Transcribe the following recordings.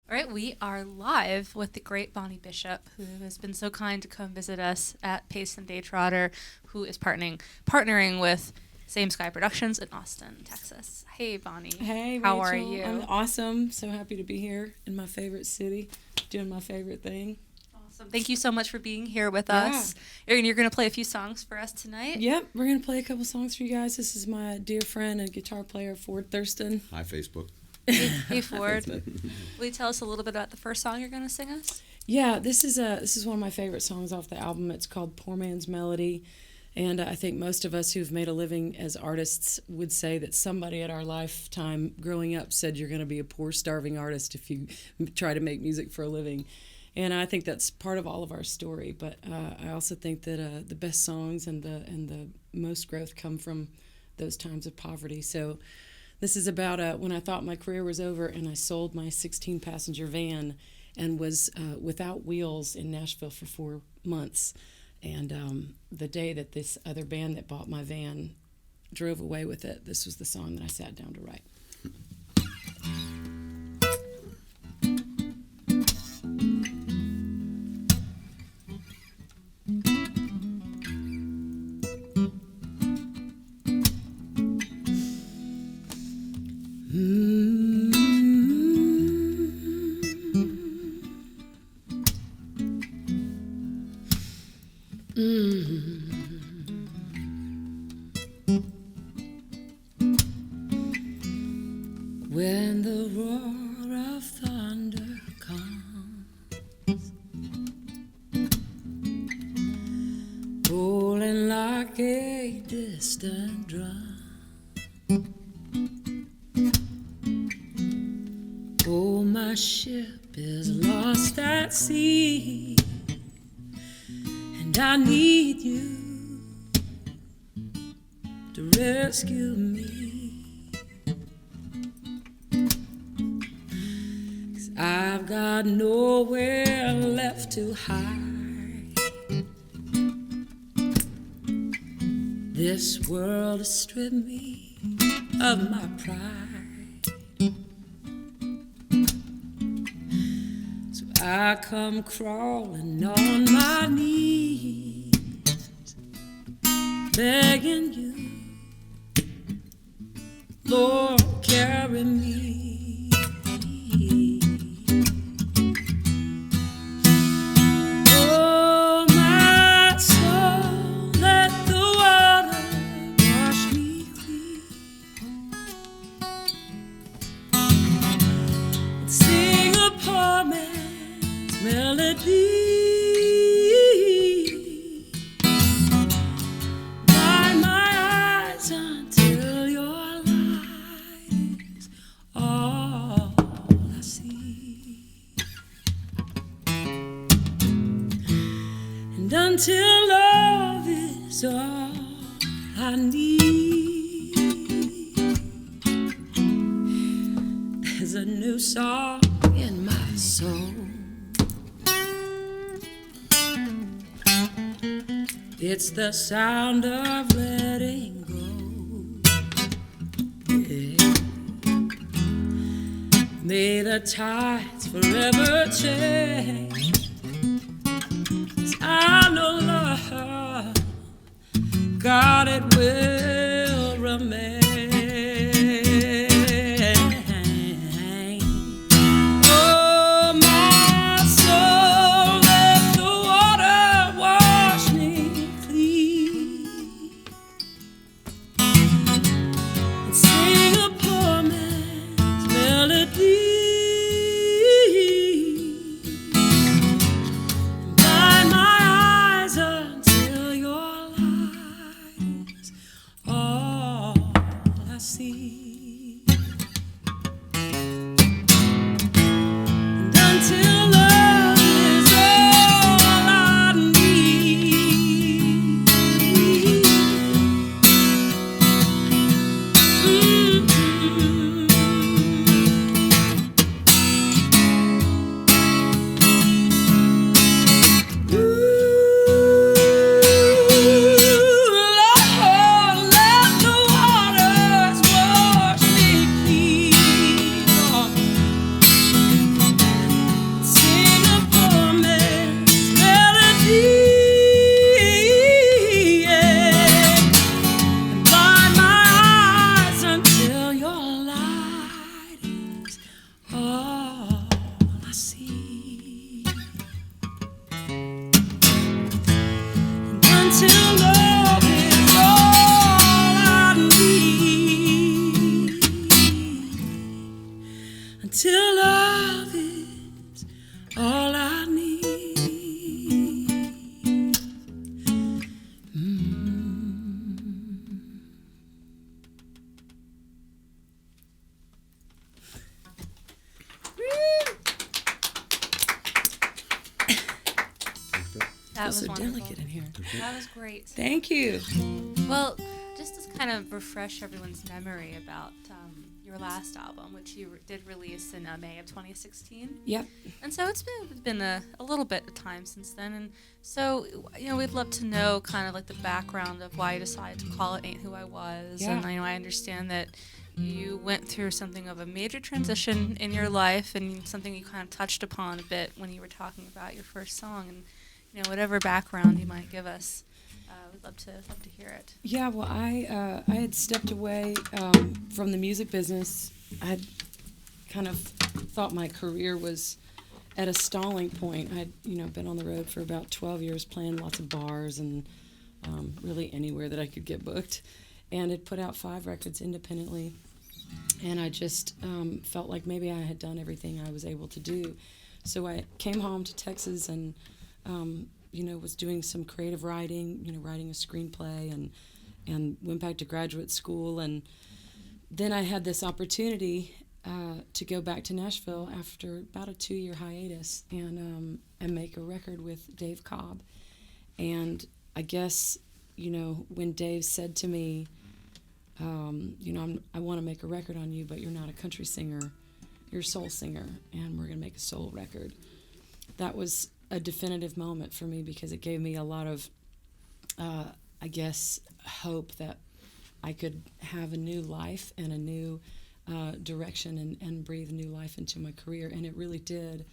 All right, we are live with the great Bonnie Bishop, who has been so kind to come visit us at Pace and Daytrotter, who is partnering with Same Sky Productions in Austin, Texas. Hey, Bonnie. Hey, how Rachel. are you? I'm awesome. So happy to be here in my favorite city, doing my favorite thing. Awesome. Thank you so much for being here with us. And you're going to play a few songs for us tonight. Yep, we're going to play a couple songs for you guys. This is my dear friend and guitar player, Ford Thurston. Hi, Facebook. Hey, Ford. Will you tell us a little bit about the first song you're going to sing us? Yeah, this is one of my favorite songs off the album. It's called Poor Man's Melody. And I think most of us who've made a living as artists would say that somebody at our lifetime growing up said you're going to be a poor, starving artist if you try to make music for a living. And I think that's part of all of our story. But I also think that the best songs and the most growth come from those times of poverty. So this is about when I thought my career was over and I sold my 16-passenger van and was without wheels in Nashville for 4 months. And the day that this other band that bought my van drove away with it, this was the song that I sat down to write. When the roar of thunder comes, rolling like a distant drum, oh, my ship is lost at sea, and I need you to rescue me. I've got nowhere left to hide. This world has stripped me of my pride. So I come crawling on my knees, begging you, Lord, carry me. Until love is all I need, there's a new song in my soul. It's the sound of letting go. Yeah. May the tides forever change. I know love, God, it will remain. Oh, my soul, let the water wash me clean and sing a poor man's melody. That Feels was so wonderful. delicate in here. That was great. Thank you. Well, just to kind of refresh everyone's memory about your last album, which you did release in May of 2016. Yep. And so it's been a little bit of time since then. And so, we'd love to know kind of like the background of why you decided to call it Ain't Who I Was. Yeah. And I understand that you went through something of a major transition in your life and something you kind of touched upon a bit when you were talking about your first song. And, whatever background you might give us, we'd love to hear it. Yeah, well, I had stepped away from the music business. I had kind of thought my career was at a stalling point. I'd been on the road for about 12 years, playing lots of bars and really anywhere that I could get booked, and had put out 5 records independently. And I just felt like maybe I had done everything I was able to do. So I came home to Texas and was doing some creative writing, writing a screenplay, and went back to graduate school. And then I had this opportunity to go back to Nashville after about a 2-year hiatus and make a record with Dave Cobb. And I guess, when Dave said to me, I want to make a record on you, but you're not a country singer, you're a soul singer, and we're going to make a soul record. That was a definitive moment for me because it gave me a lot of, hope that I could have a new life and a new direction and breathe new life into my career. And it really did,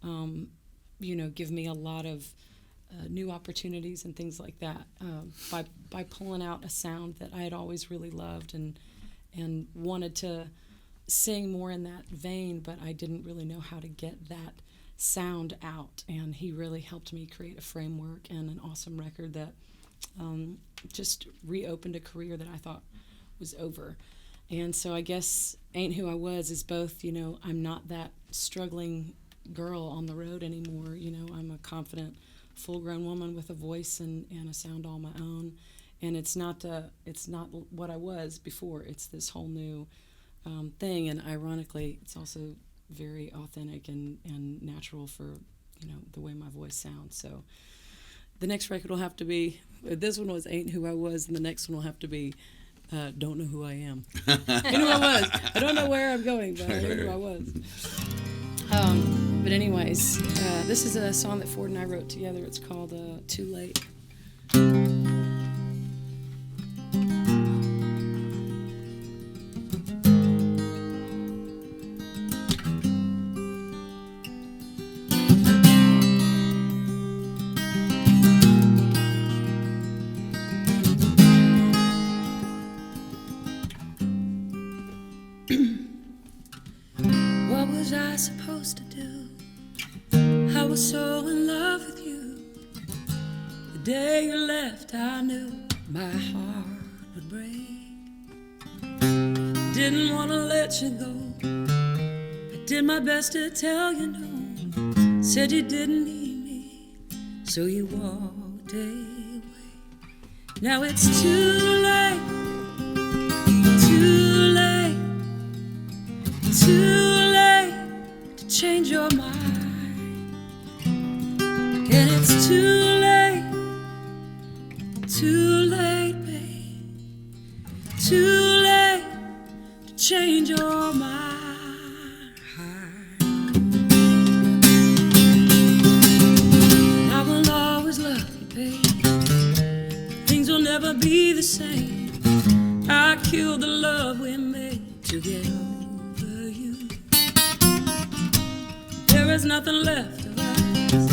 give me a lot of new opportunities and things like that by pulling out a sound that I had always really loved and wanted to sing more in that vein, but I didn't really know how to get that sound out. And he really helped me create a framework and an awesome record that just reopened a career that I thought was over. And so I guess Ain't Who I Was is both, I'm not that struggling girl on the road anymore. I'm a confident, full-grown woman with a voice and a sound all my own. And it's not what I was before. It's this whole new thing. And ironically, it's also very authentic and natural for, the way my voice sounds. So the next record will have to be, this one was Ain't Who I Was, and the next one will have to be Don't Know Who I Am. I know who I was. I don't know where I'm going, but I know who I was. But anyways, this is a song that Ford and I wrote together. It's called Too Late. What was I supposed to do? I was so in love with you. The day you left, I knew my heart would break. Didn't want to let you go. I did my best to tell you no. Said you didn't need me, so you walked away. Now it's too late, too late, too late to change your mind. And it's too late, babe, too late to change your mind. I will always love you, babe. Things will never be the same. I killed the love we made to get over you. There is nothing left of us.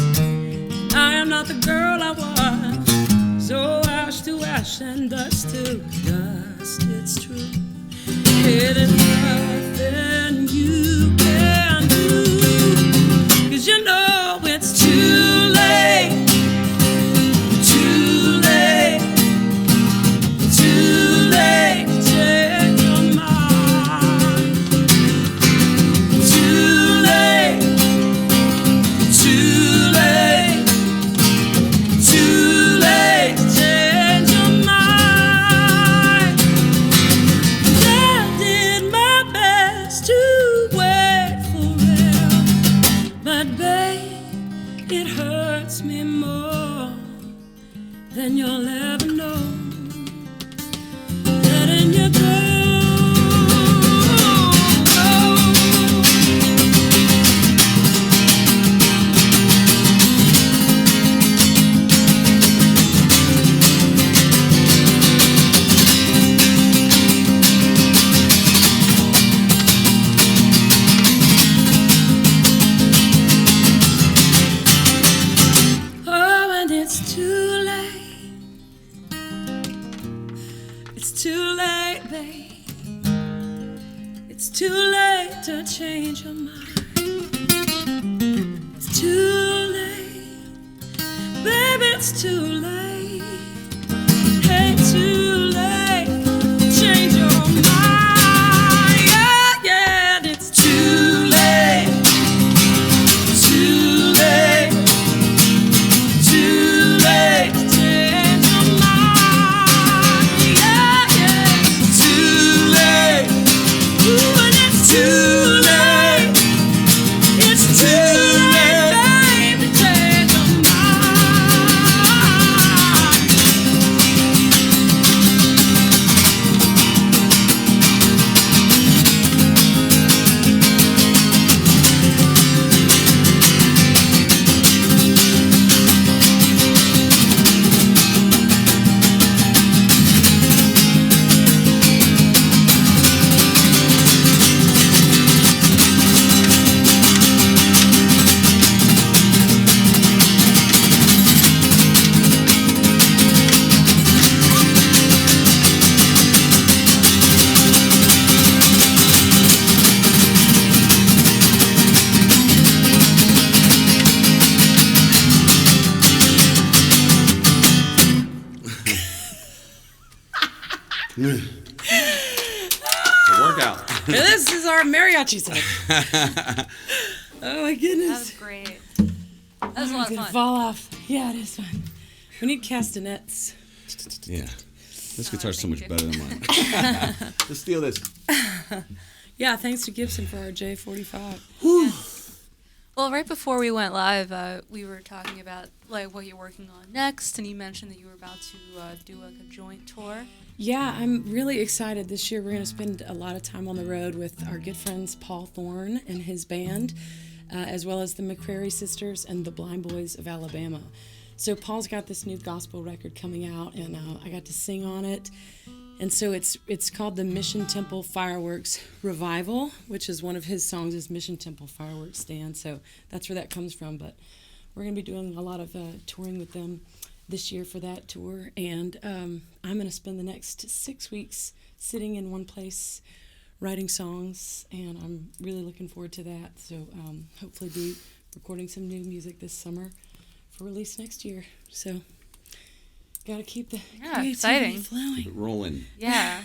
I am not the girl I was. So ash to ash and dust to dust, it's true. It is nothing you can do. 'Cause you know it's too late. Too late. Too late to change your mind. Too late. Too late. Too late to change your mind. I did my best to wait. then you'll ever know. Letting you go. It's too late to change your mind. It's too late, baby, it's too late. Hey, too late to change your mind. Yeah, yeah, it's too late. Too late. Too late to change your mind. Yeah, yeah, too late. Ooh, and it's too late. It's too late, baby, to change your mind. It's a workout. This is our mariachi set. Oh my That goodness. was great. That was a lot It's of gonna fun. fall off. Yeah, it is fun. We need castanets. Yeah. This guitar's so thank much you. better than mine. Let's steal this. Yeah, thanks to Gibson for our J45. Well, right before we went live, we were talking about like what you're working on next, and you mentioned that you were about to do like a joint tour. Yeah, I'm really excited. This year we're going to spend a lot of time on the road with our good friends Paul Thorne and his band, as well as the McCrary Sisters and the Blind Boys of Alabama. So Paul's got this new gospel record coming out, and I got to sing on it. And so it's called the Mission Temple Fireworks Revival, which is one of his songs is Mission Temple Fireworks Stand. So that's where that comes from. But we're going to be doing a lot of touring with them this year for that tour. And I'm going to spend the next 6 weeks sitting in one place writing songs. And I'm really looking forward to that. So hopefully be recording some new music this summer for release next year. So got to keep the creativity exciting. flowing. Keep it rolling. Yeah,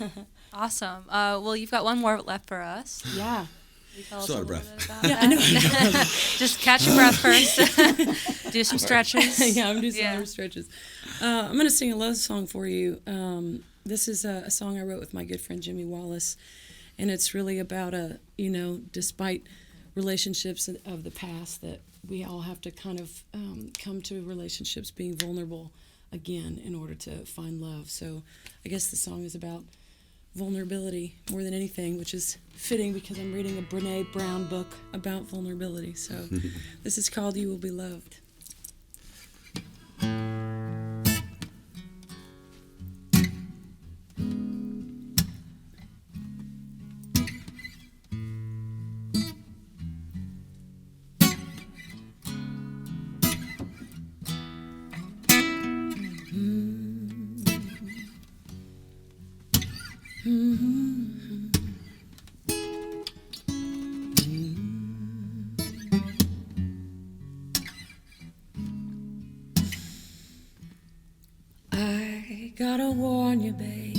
awesome. Well, you've got one more left for us. Yeah. Will you tell us Still a out of little breath. bit about Yeah, I that? know. Just catch your breath first. Do some stretches. Yeah, I'm doing some Yeah. more stretches. I'm going to sing a love song for you. This is a song I wrote with my good friend Jimmy Wallace, and it's really about despite relationships of the past, that we all have to kind of come to relationships being vulnerable again in order to find love. So I guess the song is about vulnerability more than anything, which is fitting because I'm reading a Brene Brown book about vulnerability. So this is called You Will Be Loved. I gotta warn you, babe.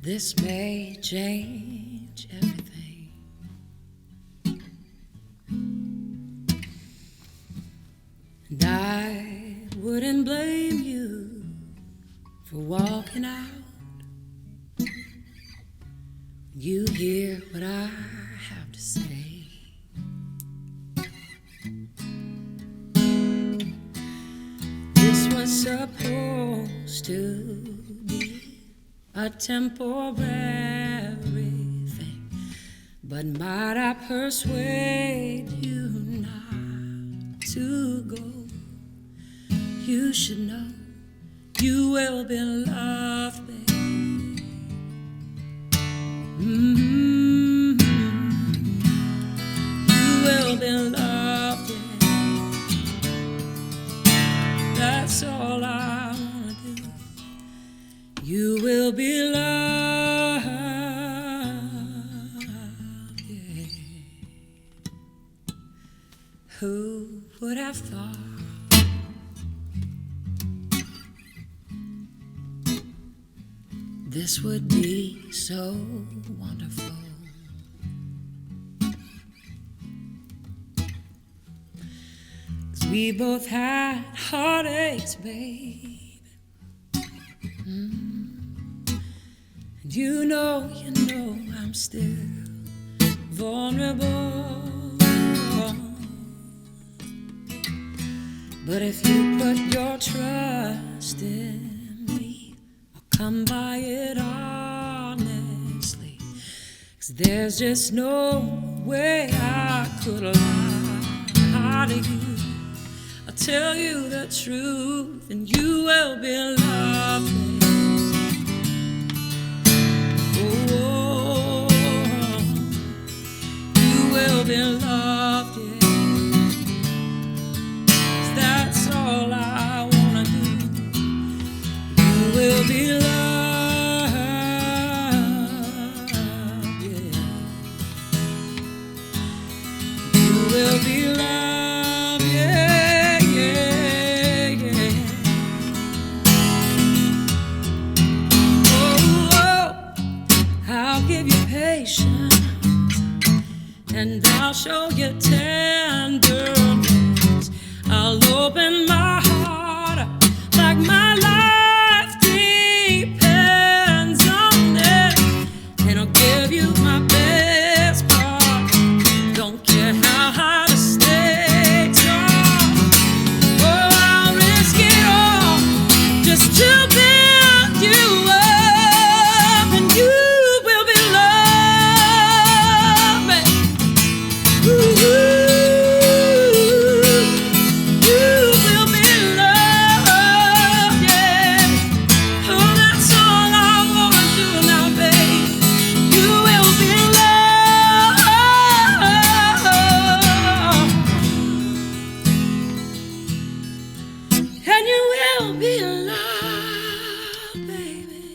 This may change everything. And I wouldn't blame you for walking out. You hear what I have to say. supposed to be a temporary thing, but might I persuade you not to go? You should know you will be loved, babe. You will be loved, yeah. That's all I wanna do. You will be loved, yeah. Who would have thought this would be so wonderful? 'Cause we both had heartaches, babe. And you know I'm still vulnerable. But if you put your trust in me, come by it honestly, 'cause there's just no way I could lie to you. I'll tell you the truth and you will be loved. Oh, you will be loved, yeah. 'Cause that's all I wanna do. You will be loved, yeah. You will be loved, yeah, yeah, yeah. Oh, oh, I'll give you patience and I'll show you tenderness. I'll open my heart up like my life depends on it, and I'll give you my best part. Don't care how high the stakes are. Oh, I'll risk it all just to build you up, and you will be loved, babe. Ooh, you will be loved, yeah. Oh, that's all I wanna do now, babe. You will be loved, and you will be loved, baby.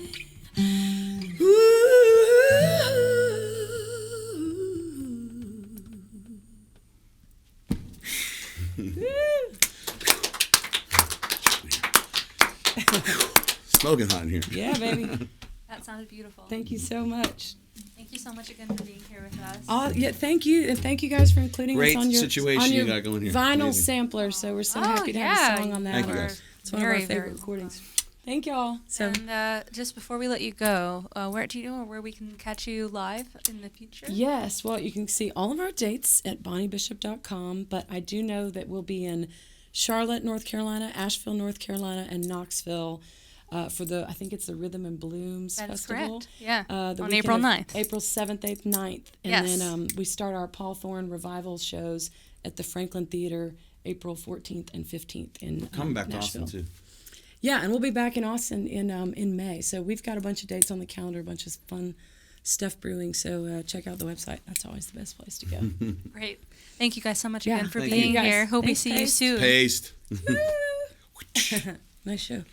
Smoking hot in here. Yeah, baby. That sounded beautiful. Thank you so much. Thank you so much again for being here with us. Yeah, thank you, and thank you guys for including Great us on your situation on you your got going here. vinyl Amazing. sampler. So we're so Oh, happy to have yeah. a song on that. Thank you, guys. It's one of our Very, very favorite recordings. Thank y'all. So And just before we let you go, where do you know where we can catch you live in the future? yes, well, you can see all of our dates at bonniebishop.com. But I do know that we'll be in Charlotte, North Carolina, Asheville, North Carolina, and Knoxville. For I think it's the Rhythm and Blooms That is Festival. correct. Yeah. The On weekend April of 9th. April 7th, 8th, 9th. And Yes. then we start our Paul Thorne revival shows at the Franklin Theater April 14th and 15th in Coming back to Nashville. Austin, too. Yeah, and we'll be back in Austin in May. So we've got a bunch of dates on the calendar, a bunch of fun stuff brewing. So check out the website. That's always the best place to go. Great. Thank you guys so much Yeah. again for Thank being you. Guys. here. Hope we Thanks, see you guys. soon. Paste. Nice show.